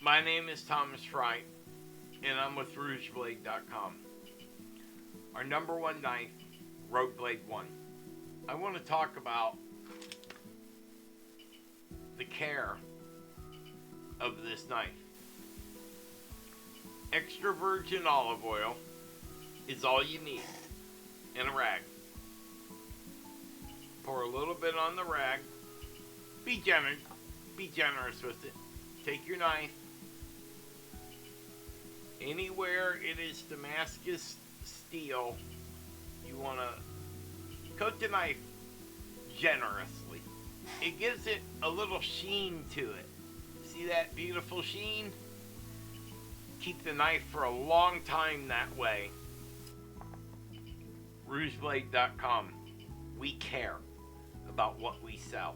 My name is Thomas Fry, and I'm with RougeBlade.com. Our number one knife, Rogue Blade 1. I want to talk about the care of this knife. Extra virgin olive oil is all you need, and a rag. Pour a little bit on the rag. Be generous with it. Take your knife. Anywhere it is Damascus steel, you want to coat the knife generously. It gives it a little sheen to it. See that beautiful sheen? Keep the knife for a long time that way. RougeBlade.com. We care about what we sell.